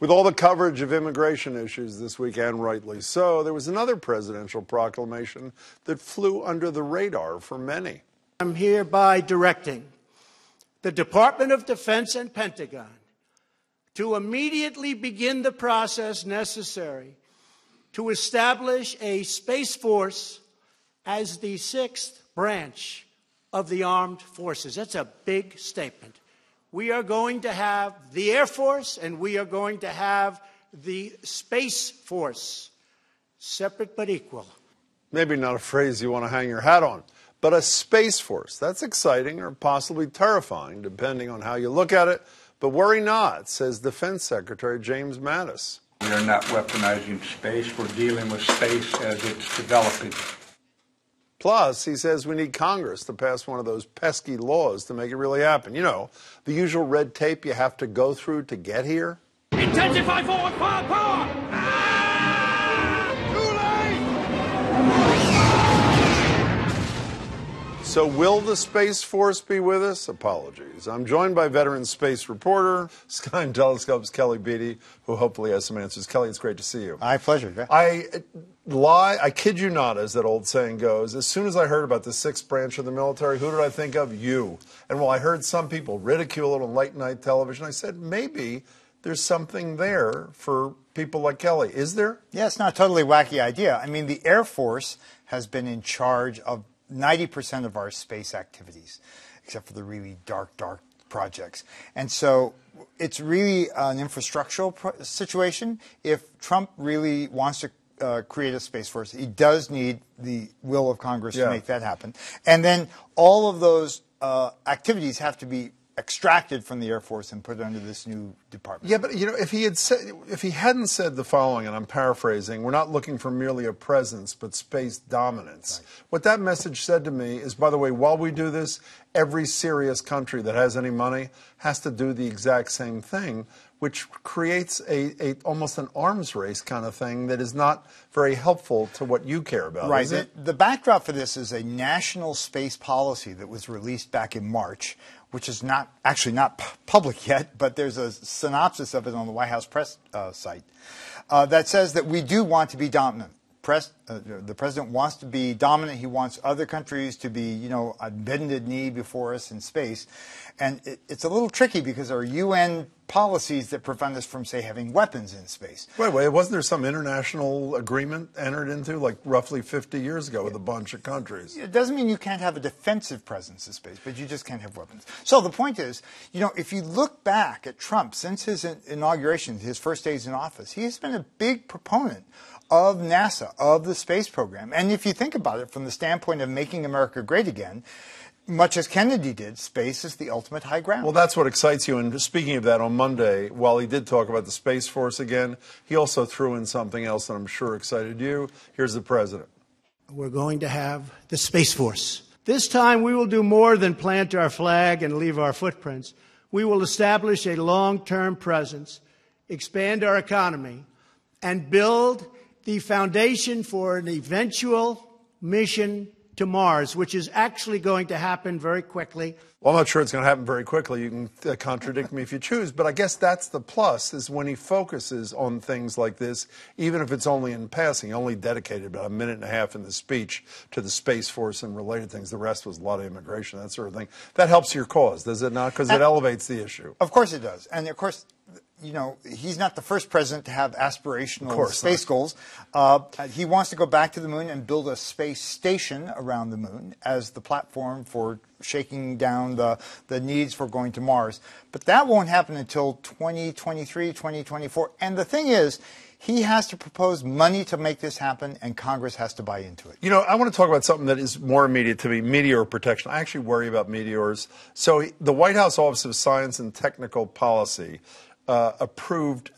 With all the coverage of immigration issues this weekend, rightly so, there was another presidential proclamation that flew under the radar for many. I'm hereby directing the Department of Defense and Pentagon to immediately begin the process necessary to establish a Space Force as the sixth branch of the armed forces. That's a big statement. We are going to have the Air Force and we are going to have the Space Force, separate but equal. Maybe not a phrase you want to hang your hat on, but a Space Force. That's exciting or possibly terrifying, depending on how you look at it. But worry not, says Defense Secretary James Mattis. We are not weaponizing space. We're dealing with space as it's developing. Plus, he says we need Congress to pass one of those pesky laws to make it really happen. You know, the usual red tape you have to go through to get here. Intensify forward power! So will the Space Force be with us? Apologies. I'm joined by veteran space reporter, Sky and Telescope's Kelly Beatty, who hopefully has some answers. Kelly, it's great to see you. My pleasure. I kid you not, as that old saying goes. As soon as I heard about the sixth branch of the military, who did I think of? You. And while I heard some people ridicule it on late night television, I said maybe there's something there for people like Kelly. Is there? Yeah, it's not a totally wacky idea. I mean, the Air Force has been in charge of 90% of our space activities, except for the really dark projects. And so it's really an infrastructural situation. If Trump really wants to create a Space Force, he does need the will of Congress to make that happen. And then all of those activities have to be extracted from the Air Force and put under this new department. Yeah, but you know, if he hadn't said the following, and I'm paraphrasing, we're not looking for merely a presence, but space dominance. Right. What that message said to me is, by the way, while we do this, every serious country that has any money has to do the exact same thing, which creates almost an arms race kind of thing that is not very helpful to what you care about. Right. Is it? The backdrop for this is a national space policy that was released back in March, which is not public yet, but there's a synopsis of it on the White House press site that says that we do want to be dominant. The president wants to be dominant. He wants other countries to be, you know, a bended knee before us in space. And it's a little tricky because there are UN policies that prevent us from, say, having weapons in space. Wait, wasn't there some international agreement entered into like roughly 50 years ago with a bunch of countries? It doesn't mean you can't have a defensive presence in space, but you just can't have weapons. So the point is, you know, if you look back at Trump since his inauguration, his first days in office, he has been a big proponent of NASA, of the space program. And if you think about it from the standpoint of making America great again, much as Kennedy did, space is the ultimate high ground. Well, that's what excites you. And speaking of that, on Monday, while he did talk about the Space Force again, he also threw in something else that I'm sure excited you. Here's the president. We're going to have the Space Force. This time we will do more than plant our flag and leave our footprints. We will establish a long-term presence, expand our economy, and build the foundation for an eventual mission to Mars, which is actually going to happen very quickly. Well, I'm not sure it's going to happen very quickly. You can contradict me if you choose, but I guess that's the plus, is when he focuses on things like this, even if it's only in passing. He only dedicated about a minute and a half in the speech to the Space Force and related things. The rest was a lot of immigration, that sort of thing. That helps your cause, does it not? Because it elevates the issue. Of course it does. And of course, you know, he's not the first president to have aspirational space goals. He wants to go back to the moon and build a space station around the moon as the platform for shaking down the needs for going to Mars. But that won't happen until 2023, 2024. And the thing is, he has to propose money to make this happen, and Congress has to buy into it. You know, I want to talk about something that is more immediate to me, meteor protection. I actually worry about meteors. So the White House Office of Science and Technical Policy approved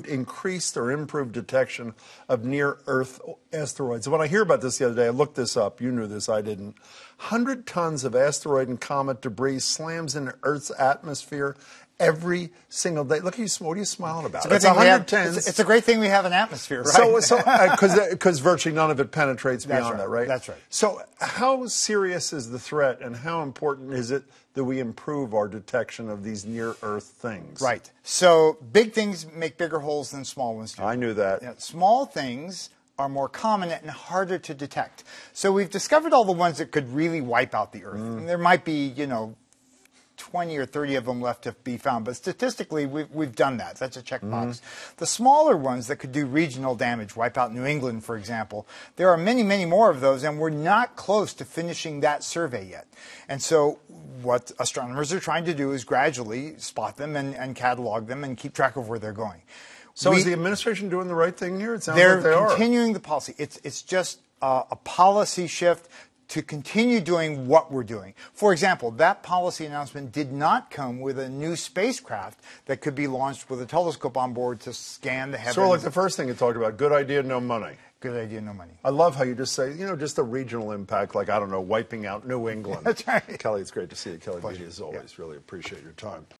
increased or improved detection of near-Earth Asteroids. When I hear about this the other day, I looked this up. You knew this, I didn't. 100 tons of asteroid and comet debris slams into Earth's atmosphere every single day. Look, what are you smiling about? It's 100 tons. It's a great thing we have an atmosphere, right? Because virtually none of it penetrates beyond that, right? That's right. So how serious is the threat, and how important is it that we improve our detection of these near-Earth things? Right. So big things make bigger holes than small ones do. I knew that. Yeah, small things are more common and harder to detect. So we've discovered all the ones that could really wipe out the Earth. And there might be, 20 or 30 of them left to be found. But statistically, we've done that. That's a checkbox. The smaller ones that could do regional damage, wipe out New England, for example, there are many, many more of those, and we're not close to finishing that survey yet. And so what astronomers are trying to do is gradually spot them and catalog them and keep track of where they're going. So is the administration doing the right thing here? It sounds they're like they are. continuing the policy. It's just a policy shift to continue doing what we're doing. For example, that policy announcement did not come with a new spacecraft that could be launched with a telescope on board to scan the heavens. Sort of like the first thing you talked about, good idea, no money. Good idea, no money. I love how you just say, just the regional impact, like, I don't know, wiping out New England. That's right. Kelly, it's great to see you. Kelly Pleasure. Beatty, as always. Really appreciate your time.